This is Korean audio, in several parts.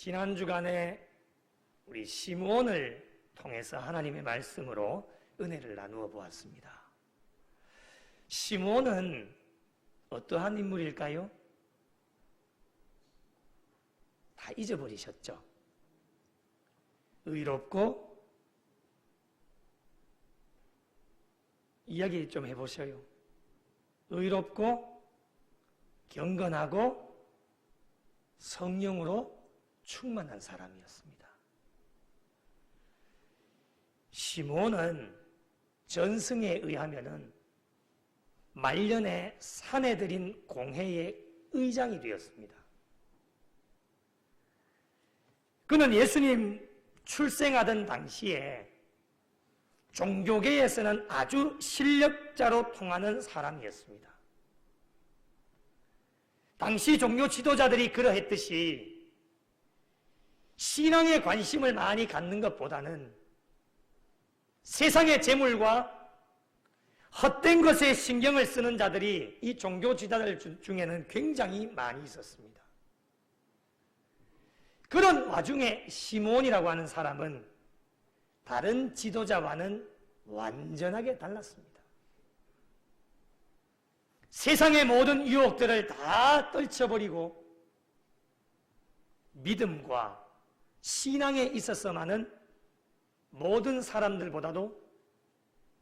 지난 주간에 우리 시므온을 통해서 하나님의 말씀으로 은혜를 나누어 보았습니다. 시므온은 어떠한 인물일까요? 다 잊어버리셨죠? 의롭고 이야기 좀 해보셔요. 의롭고 경건하고 성령으로 충만한 사람이었습니다. 시므온은 전승에 의하면은 말년에 사내들인 공회의 의장이 되었습니다. 그는 예수님 출생하던 당시에 종교계에서는 아주 실력자로 통하는 사람이었습니다. 당시 종교 지도자들이 그러했듯이 신앙에 관심을 많이 갖는 것보다는 세상의 재물과 헛된 것에 신경을 쓰는 자들이 이 종교 지도자들 중에는 굉장히 많이 있었습니다. 그런 와중에 시므온이라고 하는 사람은 다른 지도자와는 완전하게 달랐습니다. 세상의 모든 유혹들을 다 떨쳐버리고 믿음과 신앙에 있어서만은 모든 사람들보다도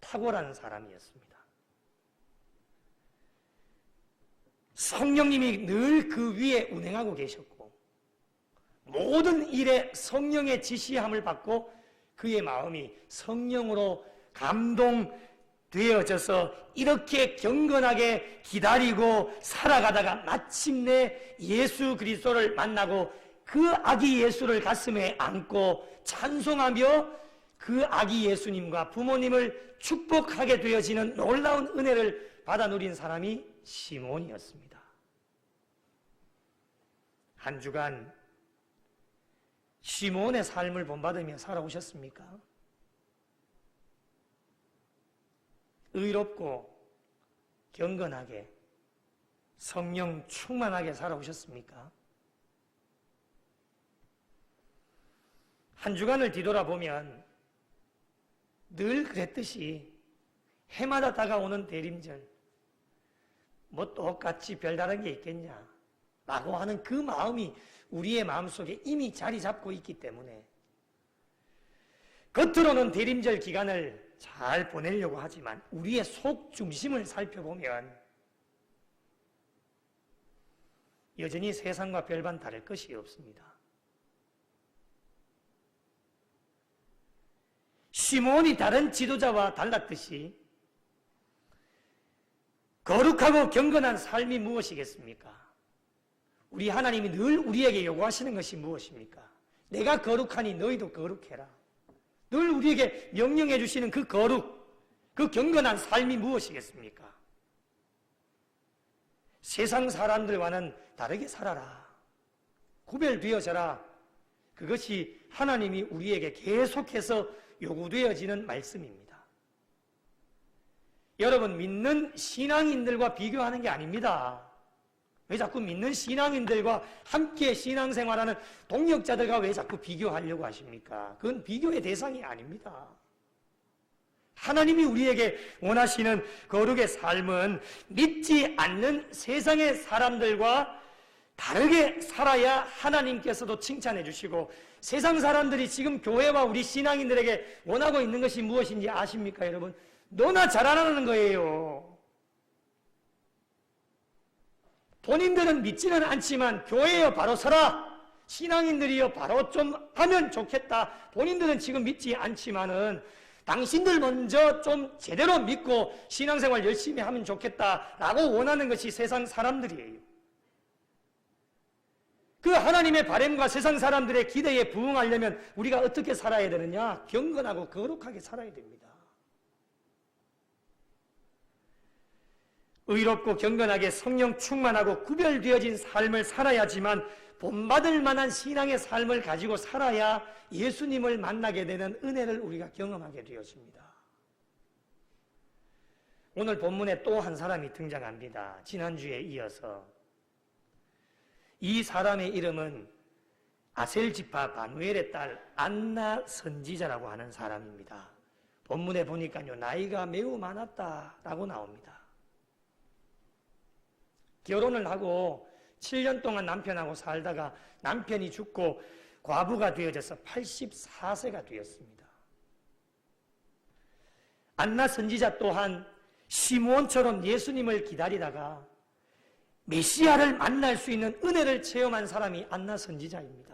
탁월한 사람이었습니다. 성령님이 늘 그 위에 운행하고 계셨고 모든 일에 성령의 지시함을 받고 그의 마음이 성령으로 감동되어져서 이렇게 경건하게 기다리고 살아가다가 마침내 예수 그리스도를 만나고 그 아기 예수를 가슴에 안고 찬송하며 그 아기 예수님과 부모님을 축복하게 되어지는 놀라운 은혜를 받아 누린 사람이 시므온이었습니다. 한 주간 시므온의 삶을 본받으며 살아오셨습니까? 의롭고 경건하게 성령 충만하게 살아오셨습니까? 한 주간을 뒤돌아보면 늘 그랬듯이 해마다 다가오는 대림절, 뭐 똑같이 별다른 게 있겠냐 라고 하는 그 마음이 우리의 마음속에 이미 자리 잡고 있기 때문에 겉으로는 대림절 기간을 잘 보내려고 하지만 우리의 속 중심을 살펴보면 여전히 세상과 별반 다를 것이 없습니다. 시므온이 다른 지도자와 달랐듯이 거룩하고 경건한 삶이 무엇이겠습니까? 우리 하나님이 늘 우리에게 요구하시는 것이 무엇입니까? 내가 거룩하니 너희도 거룩해라. 늘 우리에게 명령해 주시는 그 거룩, 그 경건한 삶이 무엇이겠습니까? 세상 사람들과는 다르게 살아라. 구별되어져라. 그것이 하나님이 우리에게 계속해서 요구되어지는 말씀입니다. 여러분, 믿는 신앙인들과 비교하는 게 아닙니다. 왜 자꾸 믿는 신앙인들과 함께 신앙생활하는 동역자들과 왜 자꾸 비교하려고 하십니까? 그건 비교의 대상이 아닙니다. 하나님이 우리에게 원하시는 거룩의 삶은 믿지 않는 세상의 사람들과 다르게 살아야 하나님께서도 칭찬해 주시고 세상 사람들이 지금 교회와 우리 신앙인들에게 원하고 있는 것이 무엇인지 아십니까, 여러분? 너나 잘하라는 거예요. 본인들은 믿지는 않지만 교회여 바로 서라. 신앙인들이여 바로 좀 하면 좋겠다. 본인들은 지금 믿지 않지만은 당신들 먼저 좀 제대로 믿고 신앙생활 열심히 하면 좋겠다라고 원하는 것이 세상 사람들이에요. 그 하나님의 바람과 세상 사람들의 기대에 부응하려면 우리가 어떻게 살아야 되느냐? 경건하고 거룩하게 살아야 됩니다. 의롭고 경건하게 성령 충만하고 구별되어진 삶을 살아야지만 본받을 만한 신앙의 삶을 가지고 살아야 예수님을 만나게 되는 은혜를 우리가 경험하게 되었습니다. 오늘 본문에 또 한 사람이 등장합니다. 지난주에 이어서 이 사람의 이름은 아셀 지파 바누엘의 딸 안나 선지자라고 하는 사람입니다. 본문에 보니까요, 나이가 매우 많았다라고 나옵니다. 결혼을 하고 7년 동안 남편하고 살다가 남편이 죽고 과부가 되어져서 84세가 되었습니다. 안나 선지자 또한 시므온처럼 예수님을 기다리다가 메시아를 만날 수 있는 은혜를 체험한 사람이 안나 선지자입니다.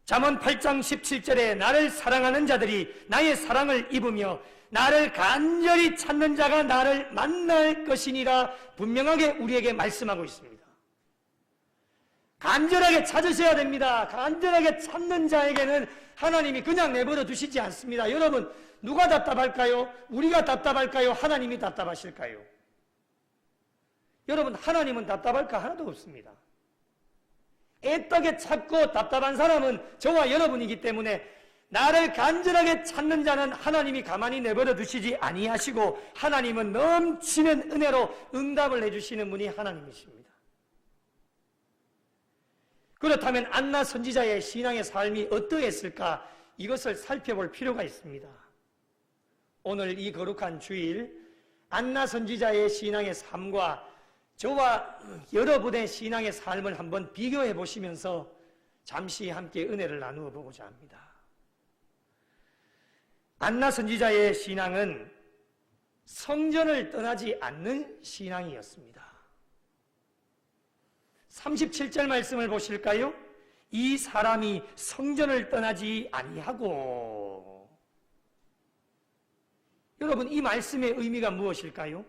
잠언 8장 17절에 나를 사랑하는 자들이 나의 사랑을 입으며 나를 간절히 찾는 자가 나를 만날 것이니라 분명하게 우리에게 말씀하고 있습니다. 간절하게 찾으셔야 됩니다. 간절하게 찾는 자에게는 하나님이 그냥 내버려 두시지 않습니다. 여러분, 누가 답답할까요? 우리가 답답할까요? 하나님이 답답하실까요? 여러분, 하나님은 답답할까 하나도 없습니다. 애떡에 찾고 답답한 사람은 저와 여러분이기 때문에 나를 간절하게 찾는 자는 하나님이 가만히 내버려 두시지 아니하시고 하나님은 넘치는 은혜로 응답을 해주시는 분이 하나님이십니다. 그렇다면 안나 선지자의 신앙의 삶이 어떠했을까? 이것을 살펴볼 필요가 있습니다. 오늘 이 거룩한 주일 안나 선지자의 신앙의 삶과 저와 여러분의 신앙의 삶을 한번 비교해 보시면서 잠시 함께 은혜를 나누어 보고자 합니다. 안나 선지자의 신앙은 성전을 떠나지 않는 신앙이었습니다. 37절 말씀을 보실까요? 이 사람이 성전을 떠나지 아니하고. 여러분, 이 말씀의 의미가 무엇일까요?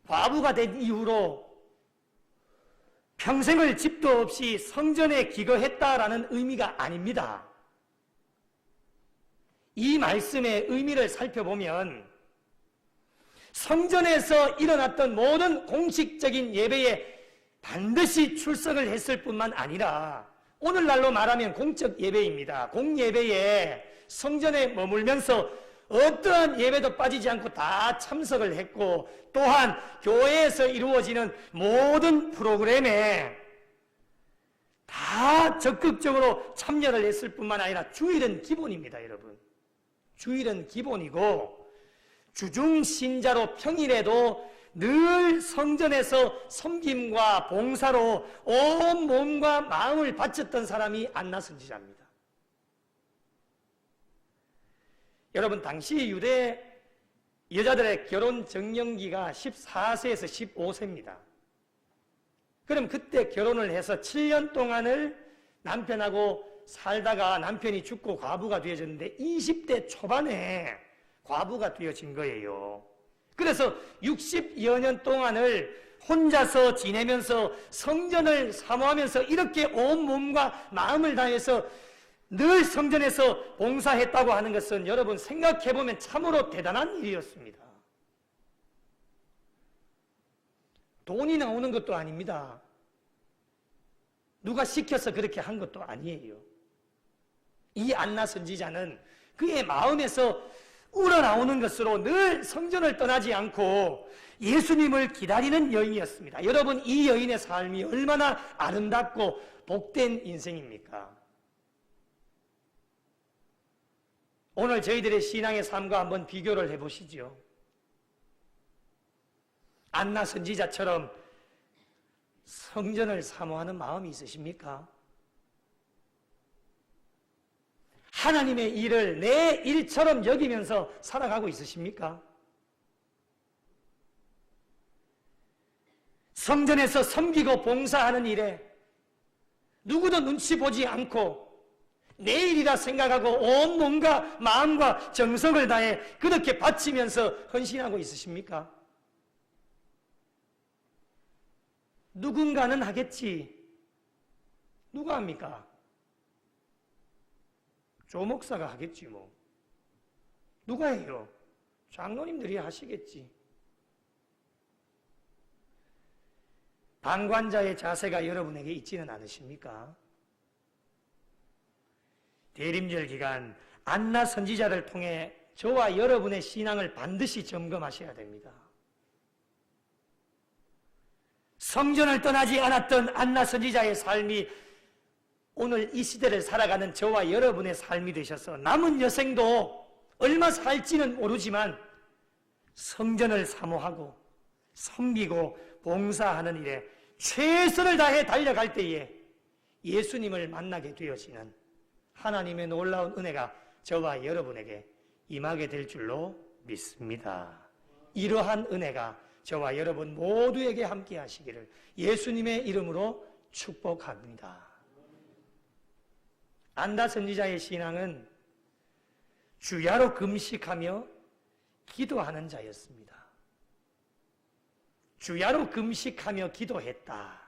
과부가 된 이후로 평생을 집도 없이 성전에 기거했다라는 의미가 아닙니다. 이 말씀의 의미를 살펴보면 성전에서 일어났던 모든 공식적인 예배에 반드시 출석을 했을 뿐만 아니라 오늘날로 말하면 공적 예배입니다. 공예배에 성전에 머물면서 어떠한 예배도 빠지지 않고 다 참석을 했고 또한 교회에서 이루어지는 모든 프로그램에 다 적극적으로 참여를 했을 뿐만 아니라 주일은 기본입니다, 여러분. 주일은 기본이고 주중신자로 평일에도 늘 성전에서 섬김과 봉사로 온 몸과 마음을 바쳤던 사람이 안나 선지자입니다. 여러분, 당시 유대 여자들의 결혼 정년기가 14세에서 15세입니다. 그럼 그때 결혼을 해서 7년 동안을 남편하고 살다가 남편이 죽고 과부가 되어졌는데 20대 초반에 과부가 되어진 거예요. 그래서 60여 년 동안을 혼자서 지내면서 성전을 사모하면서 이렇게 온 몸과 마음을 다해서 늘 성전에서 봉사했다고 하는 것은 여러분 생각해보면 참으로 대단한 일이었습니다. 돈이 나오는 것도 아닙니다. 누가 시켜서 그렇게 한 것도 아니에요. 이 안나 선지자는 그의 마음에서 우러나오는 것으로 늘 성전을 떠나지 않고 예수님을 기다리는 여인이었습니다. 여러분, 이 여인의 삶이 얼마나 아름답고 복된 인생입니까? 오늘 저희들의 신앙의 삶과 한번 비교를 해보시죠. 안나 선지자처럼 성전을 사모하는 마음이 있으십니까? 하나님의 일을 내 일처럼 여기면서 살아가고 있으십니까? 성전에서 섬기고 봉사하는 일에 누구도 눈치 보지 않고 내 일이라 생각하고 온 몸과 마음과 정성을 다해 그렇게 바치면서 헌신하고 있으십니까? 누군가는 하겠지. 누가 합니까? 조 목사가 하겠지 뭐. 누가 해요? 장로님들이 하시겠지. 방관자의 자세가 여러분에게 있지는 않으십니까? 대림절 기간 안나 선지자를 통해 저와 여러분의 신앙을 반드시 점검하셔야 됩니다. 성전을 떠나지 않았던 안나 선지자의 삶이 오늘 이 시대를 살아가는 저와 여러분의 삶이 되셔서 남은 여생도 얼마 살지는 모르지만 성전을 사모하고 섬기고 봉사하는 일에 최선을 다해 달려갈 때에 예수님을 만나게 되어지는 하나님의 놀라운 은혜가 저와 여러분에게 임하게 될 줄로 믿습니다. 이러한 은혜가 저와 여러분 모두에게 함께 하시기를 예수님의 이름으로 축복합니다. 안나 선지자의 신앙은 주야로 금식하며 기도하는 자였습니다. 주야로 금식하며 기도했다.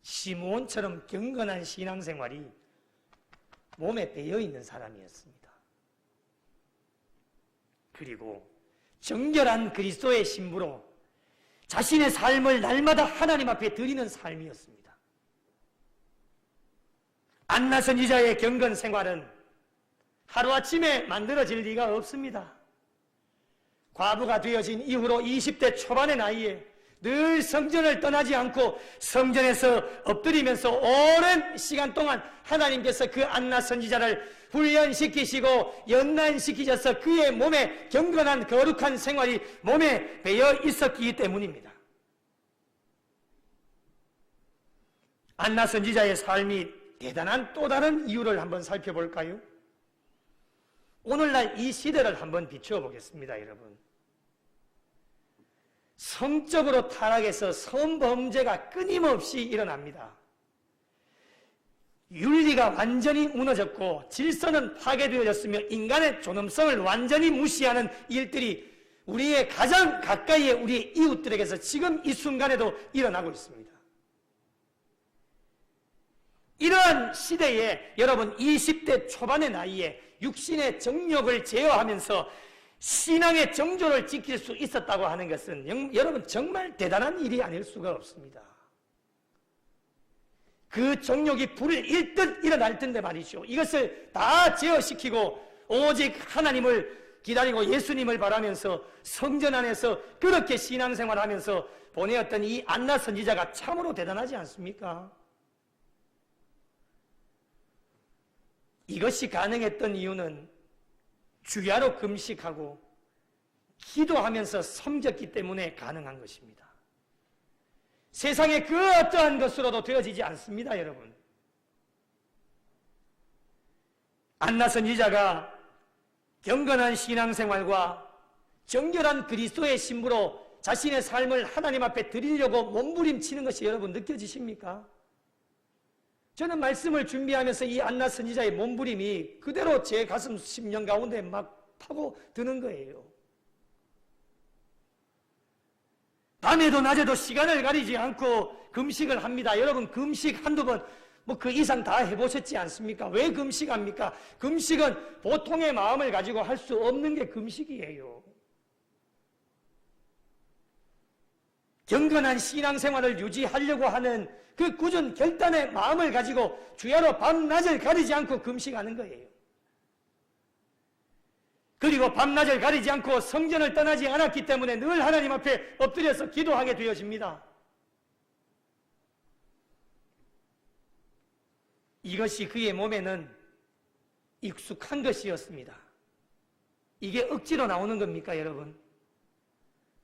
시므온처럼 경건한 신앙생활이 몸에 배어있는 사람이었습니다. 그리고 정결한 그리스도의 신부로 자신의 삶을 날마다 하나님 앞에 드리는 삶이었습니다. 안나 선지자의 경건 생활은 하루아침에 만들어질 리가 없습니다. 과부가 되어진 이후로 20대 초반의 나이에 늘 성전을 떠나지 않고 성전에서 엎드리면서 오랜 시간 동안 하나님께서 그 안나 선지자를 훈련시키시고 연단시키셔서 그의 몸에 경건한 거룩한 생활이 몸에 배어 있었기 때문입니다. 안나 선지자의 삶이 대단한 또 다른 이유를 한번 살펴볼까요? 오늘날 이 시대를 한번 비추어 보겠습니다, 여러분. 성적으로 타락해서 성범죄가 끊임없이 일어납니다. 윤리가 완전히 무너졌고 질서는 파괴되어졌으며 인간의 존엄성을 완전히 무시하는 일들이 우리의 가장 가까이의 우리 이웃들에게서 지금 이 순간에도 일어나고 있습니다. 이러한 시대에 여러분 20대 초반의 나이에 육신의 정욕을 제어하면서 신앙의 정조를 지킬 수 있었다고 하는 것은 여러분 정말 대단한 일이 아닐 수가 없습니다. 그 정욕이 불을 일듯 일어날 텐데 말이죠. 이것을 다 제어시키고 오직 하나님을 기다리고 예수님을 바라면서 성전 안에서 그렇게 신앙생활하면서 보내었던 이 안나 선지자가 참으로 대단하지 않습니까? 이것이 가능했던 이유는 주야로 금식하고 기도하면서 섬겼기 때문에 가능한 것입니다. 세상에 그 어떠한 것으로도 되어지지 않습니다, 여러분. 안나 선지자가 경건한 신앙생활과 정결한 그리스도의 신부로 자신의 삶을 하나님 앞에 드리려고 몸부림치는 것이 여러분 느껴지십니까? 저는 말씀을 준비하면서 이 안나 선지자의 몸부림이 그대로 제 가슴 심령 가운데 막 파고 드는 거예요. 밤에도 낮에도 시간을 가리지 않고 금식을 합니다. 여러분 금식 한두 번 뭐 그 이상 다 해보셨지 않습니까? 왜 금식합니까? 금식은 보통의 마음을 가지고 할 수 없는 게 금식이에요. 경건한 신앙생활을 유지하려고 하는 그 굳은 결단의 마음을 가지고 주야로 밤낮을 가리지 않고 금식하는 거예요. 그리고 밤낮을 가리지 않고 성전을 떠나지 않았기 때문에 늘 하나님 앞에 엎드려서 기도하게 되어집니다. 이것이 그의 몸에는 익숙한 것이었습니다. 이게 억지로 나오는 겁니까, 여러분?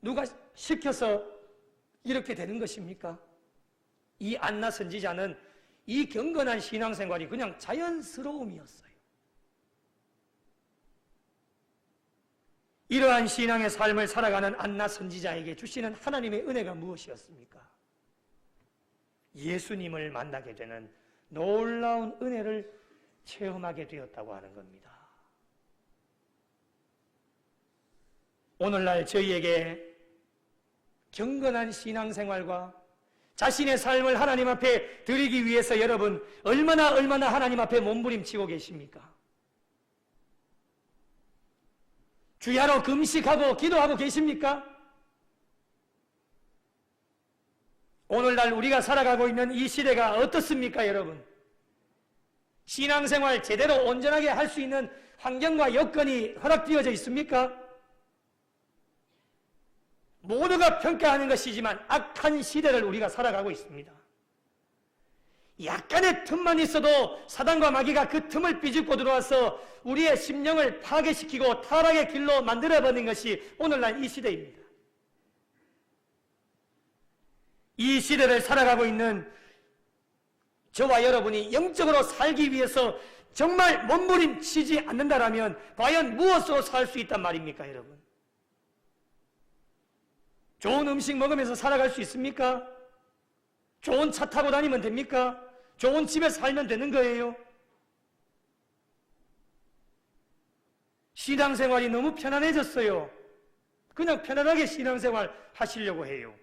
누가 시켜서 이렇게 되는 것입니까? 이 안나 선지자는 이 경건한 신앙생활이 그냥 자연스러움이었어요. 이러한 신앙의 삶을 살아가는 안나 선지자에게 주시는 하나님의 은혜가 무엇이었습니까? 예수님을 만나게 되는 놀라운 은혜를 체험하게 되었다고 하는 겁니다. 오늘날 저희에게 경건한 신앙생활과 자신의 삶을 하나님 앞에 드리기 위해서 여러분 얼마나 하나님 앞에 몸부림치고 계십니까? 주야로 금식하고 기도하고 계십니까? 오늘날 우리가 살아가고 있는 이 시대가 어떻습니까, 여러분? 신앙생활 제대로 온전하게 할 수 있는 환경과 여건이 허락되어져 있습니까? 모두가 평가하는 것이지만 악한 시대를 우리가 살아가고 있습니다. 약간의 틈만 있어도 사단과 마귀가 그 틈을 삐집고 들어와서 우리의 심령을 파괴시키고 타락의 길로 만들어버린 것이 오늘날 이 시대입니다. 이 시대를 살아가고 있는 저와 여러분이 영적으로 살기 위해서 정말 몸부림치지 않는다라면 과연 무엇으로 살 수 있단 말입니까, 여러분? 좋은 음식 먹으면서 살아갈 수 있습니까? 좋은 차 타고 다니면 됩니까? 좋은 집에 살면 되는 거예요? 신앙생활이 너무 편안해졌어요. 그냥 편안하게 신앙생활 하시려고 해요.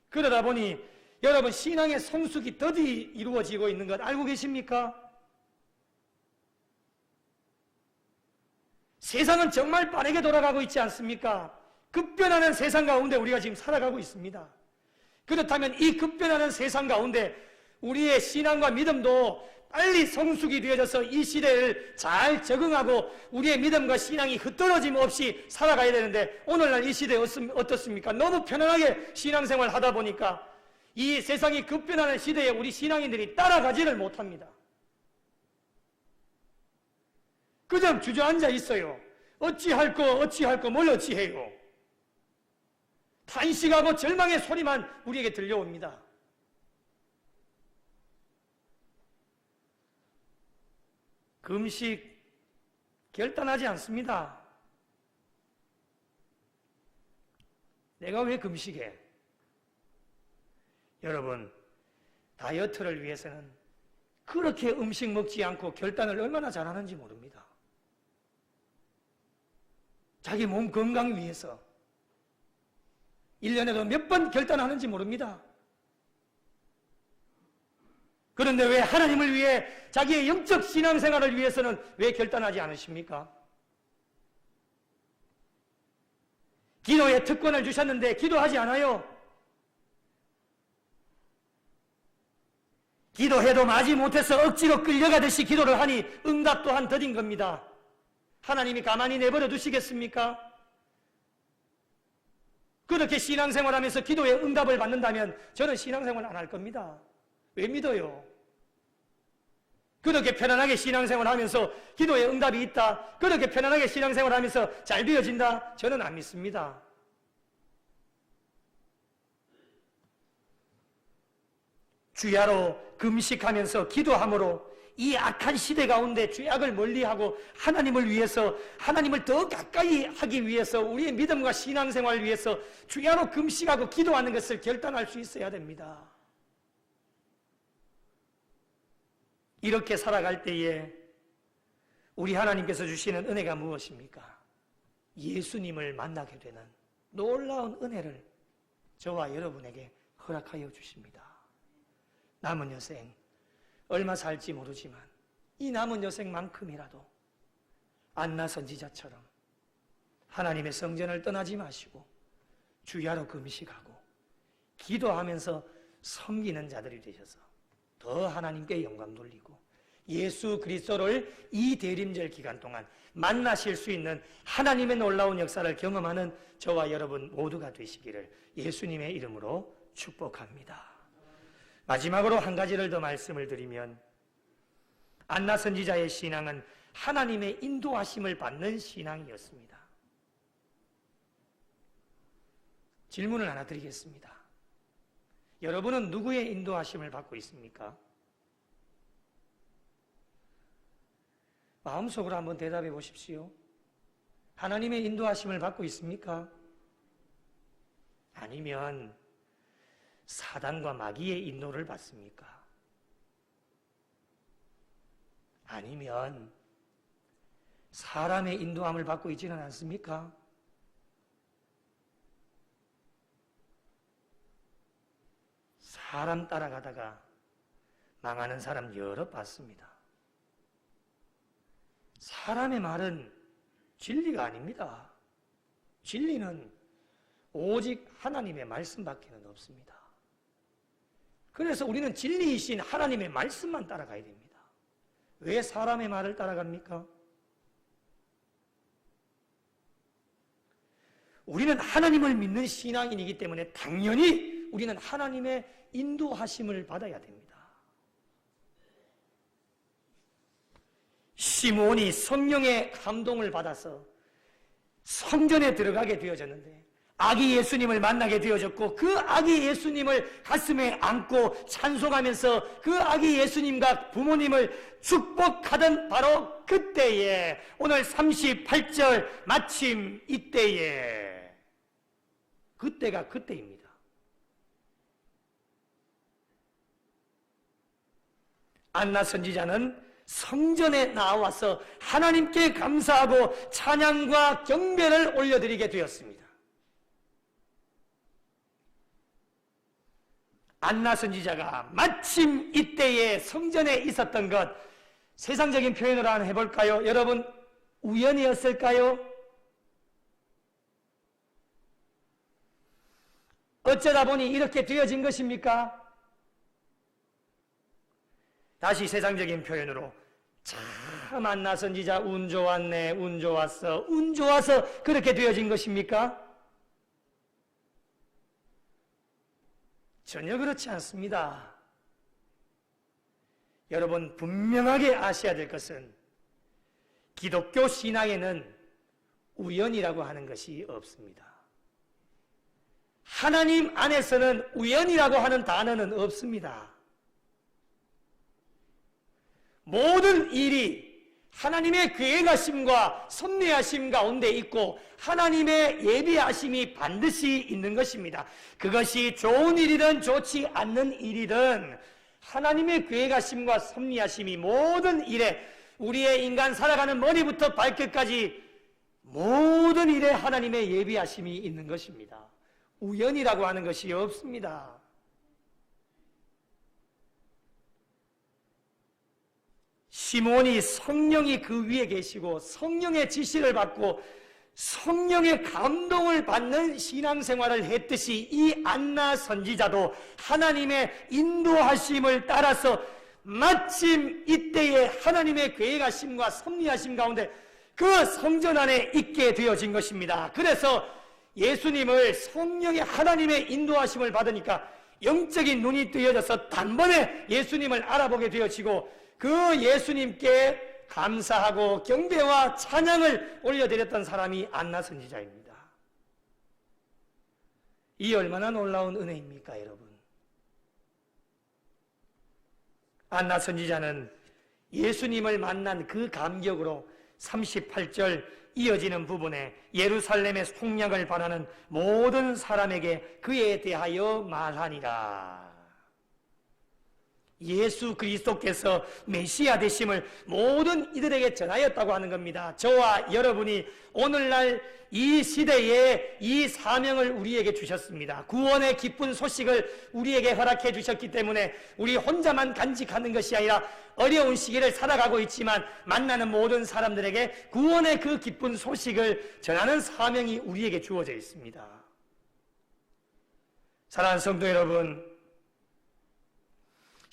그러다 보니 여러분 신앙의 성숙이 더디 이루어지고 있는 것 알고 계십니까? 세상은 정말 빠르게 돌아가고 있지 않습니까? 급변하는 세상 가운데 우리가 지금 살아가고 있습니다. 그렇다면 이 급변하는 세상 가운데 우리의 신앙과 믿음도 빨리 성숙이 되어져서 이 시대를 잘 적응하고 우리의 믿음과 신앙이 흩어짐 없이 살아가야 되는데 오늘날 이 시대 어떻습니까? 너무 편안하게 신앙생활 하다 보니까 이 세상이 급변하는 시대에 우리 신앙인들이 따라가지를 못합니다. 그냥 주저앉아 있어요. 어찌할 거 뭘 어찌해요. 탄식하고 절망의 소리만 우리에게 들려옵니다. 금식 결단하지 않습니다. 내가 왜 금식해? 여러분, 다이어트를 위해서는 그렇게 음식 먹지 않고 결단을 얼마나 잘하는지 모릅니다. 자기 몸 건강 위해서 1년에도 몇 번 결단하는지 모릅니다. 그런데 왜 하나님을 위해 자기의 영적 신앙생활을 위해서는 왜 결단하지 않으십니까? 기도의 특권을 주셨는데 기도하지 않아요. 기도해도 마지 못해서 억지로 끌려가듯이 기도를 하니 응답 또한 더딘 겁니다. 하나님이 가만히 내버려 두시겠습니까? 그렇게 신앙생활하면서 기도의 응답을 받는다면 저는 신앙생활 안 할 겁니다. 왜 믿어요? 그렇게 편안하게 신앙생활하면서 기도의 응답이 있다. 그렇게 편안하게 신앙생활하면서 잘 되어진다. 저는 안 믿습니다. 주야로 금식하면서 기도함으로 이 악한 시대 가운데 죄악을 멀리하고 하나님을 위해서 하나님을 더 가까이 하기 위해서 우리의 믿음과 신앙생활을 위해서 주야로 금식하고 기도하는 것을 결단할 수 있어야 됩니다. 이렇게 살아갈 때에 우리 하나님께서 주시는 은혜가 무엇입니까? 예수님을 만나게 되는 놀라운 은혜를 저와 여러분에게 허락하여 주십니다. 남은 여생 얼마 살지 모르지만 이 남은 여생만큼이라도 안나 선지자처럼 하나님의 성전을 떠나지 마시고 주야로 금식하고 기도하면서 섬기는 자들이 되셔서 더 하나님께 영광 돌리고 예수 그리스도를 이 대림절 기간 동안 만나실 수 있는 하나님의 놀라운 역사를 경험하는 저와 여러분 모두가 되시기를 예수님의 이름으로 축복합니다. 마지막으로 한 가지를 더 말씀을 드리면 안나 선지자의 신앙은 하나님의 인도하심을 받는 신앙이었습니다. 질문을 하나 드리겠습니다. 여러분은 누구의 인도하심을 받고 있습니까? 마음속으로 한번 대답해 보십시오. 하나님의 인도하심을 받고 있습니까? 아니면 사단과 마귀의 인도를 받습니까? 아니면 사람의 인도함을 받고 있지는 않습니까? 사람 따라가다가 망하는 사람 여러 봤습니다. 사람의 말은 진리가 아닙니다. 진리는 오직 하나님의 말씀밖에 없습니다. 그래서 우리는 진리이신 하나님의 말씀만 따라가야 됩니다. 왜 사람의 말을 따라갑니까? 우리는 하나님을 믿는 신앙인이기 때문에 당연히 우리는 하나님의 인도하심을 받아야 됩니다. 시므온이 성령의 감동을 받아서 성전에 들어가게 되어졌는데 아기 예수님을 만나게 되어졌고 그 아기 예수님을 가슴에 안고 찬송하면서 그 아기 예수님과 부모님을 축복하던 바로 그때에 오늘 38절 마침 이때에 그때가 그때입니다. 안나 선지자는 성전에 나와서 하나님께 감사하고 찬양과 경배를 올려드리게 되었습니다. 안나 선지자가 마침 이때에 성전에 있었던 것, 세상적인 표현으로 한번 해볼까요? 여러분, 우연이었을까요? 어쩌다 보니 이렇게 되어진 것입니까? 다시 세상적인 표현으로 참 안나 선지자 운 좋았네, 운 좋았어, 운 좋아서 그렇게 되어진 것입니까? 전혀 그렇지 않습니다. 여러분 분명하게 아셔야 될 것은 기독교 신앙에는 우연이라고 하는 것이 없습니다. 하나님 안에서는 우연이라고 하는 단어는 없습니다. 모든 일이 하나님의 계획하심과 섭리하심 가운데 있고 하나님의 예비하심이 반드시 있는 것입니다. 그것이 좋은 일이든 좋지 않는 일이든 하나님의 계획하심과 섭리하심이 모든 일에 우리의 인간 살아가는 머리부터 발끝까지 모든 일에 하나님의 예비하심이 있는 것입니다. 우연이라고 하는 것이 없습니다. 시므온이 성령이 그 위에 계시고 성령의 지시를 받고 성령의 감동을 받는 신앙생활을 했듯이 이 안나 선지자도 하나님의 인도하심을 따라서 마침 이때에 하나님의 계획하심과 섭리하심 가운데 그 성전 안에 있게 되어진 것입니다. 그래서 예수님을 성령의 하나님의 인도하심을 받으니까 영적인 눈이 뜨여져서 단번에 예수님을 알아보게 되어지고 그 예수님께 감사하고 경배와 찬양을 올려드렸던 사람이 안나 선지자입니다. 이 얼마나 놀라운 은혜입니까, 여러분? 안나 선지자는 예수님을 만난 그 감격으로 38절 이어지는 부분에 예루살렘의 속량을 바라는 모든 사람에게 그에 대하여 말하니라. 예수 그리스도께서 메시아 되심을 모든 이들에게 전하였다고 하는 겁니다. 저와 여러분이 오늘날 이 시대에 이 사명을 우리에게 주셨습니다. 구원의 기쁜 소식을 우리에게 허락해 주셨기 때문에 우리 혼자만 간직하는 것이 아니라 어려운 시기를 살아가고 있지만 만나는 모든 사람들에게 구원의 그 기쁜 소식을 전하는 사명이 우리에게 주어져 있습니다. 사랑하는 성도 여러분,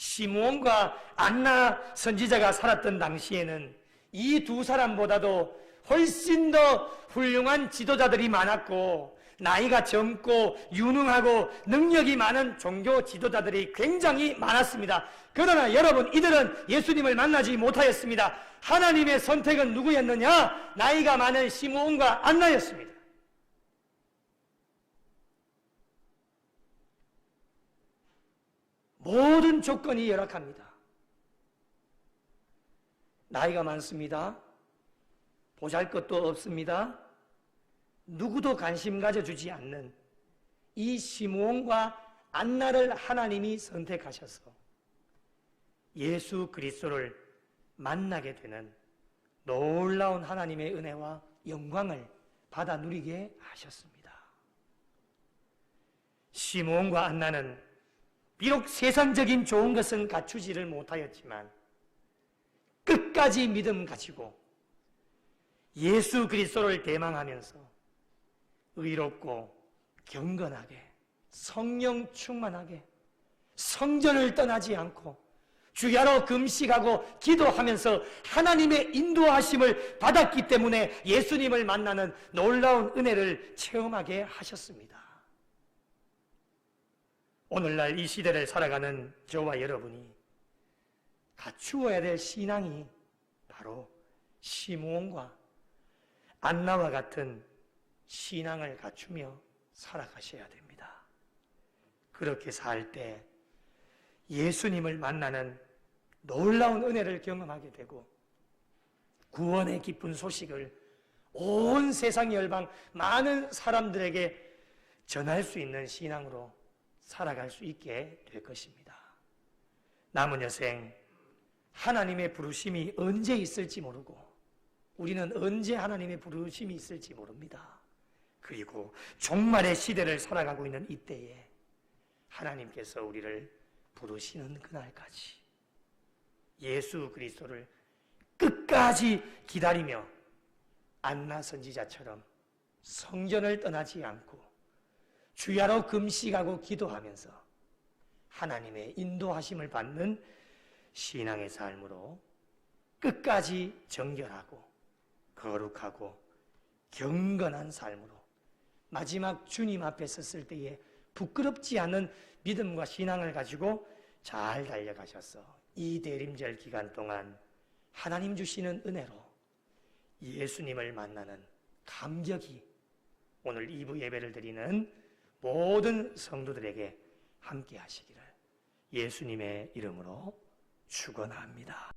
시므온과 안나 선지자가 살았던 당시에는 이 두 사람보다도 훨씬 더 훌륭한 지도자들이 많았고 나이가 젊고 유능하고 능력이 많은 종교 지도자들이 굉장히 많았습니다. 그러나 여러분, 이들은 예수님을 만나지 못하였습니다. 하나님의 선택은 누구였느냐? 나이가 많은 시므온과 안나였습니다. 모든 조건이 열악합니다. 나이가 많습니다. 보잘것도 없습니다. 누구도 관심 가져주지 않는 이 시므온과 안나를 하나님이 선택하셔서 예수 그리스도를 만나게 되는 놀라운 하나님의 은혜와 영광을 받아 누리게 하셨습니다. 시므온과 안나는 비록 세상적인 좋은 것은 갖추지를 못하였지만 끝까지 믿음 가지고 예수 그리스도를 대망하면서 의롭고 경건하게 성령 충만하게 성전을 떠나지 않고 주야로 금식하고 기도하면서 하나님의 인도하심을 받았기 때문에 예수님을 만나는 놀라운 은혜를 체험하게 하셨습니다. 오늘날 이 시대를 살아가는 저와 여러분이 갖추어야 될 신앙이 바로 시므온과 안나와 같은 신앙을 갖추며 살아가셔야 됩니다. 그렇게 살 때 예수님을 만나는 놀라운 은혜를 경험하게 되고 구원의 기쁜 소식을 온 세상 열방 많은 사람들에게 전할 수 있는 신앙으로 살아갈 수 있게 될 것입니다. 남은 여생 하나님의 부르심이 언제 있을지 모르고 우리는 언제 하나님의 부르심이 있을지 모릅니다. 그리고 종말의 시대를 살아가고 있는 이때에 하나님께서 우리를 부르시는 그날까지 예수 그리스도를 끝까지 기다리며 안나 선지자처럼 성전을 떠나지 않고 주야로 금식하고 기도하면서 하나님의 인도하심을 받는 신앙의 삶으로 끝까지 정결하고 거룩하고 경건한 삶으로 마지막 주님 앞에 섰을 때에 부끄럽지 않은 믿음과 신앙을 가지고 잘 달려가셔서 이 대림절 기간 동안 하나님 주시는 은혜로 예수님을 만나는 감격이 오늘 2부 예배를 드리는 모든 성도들에게 함께 하시기를 예수님의 이름으로 축원합니다.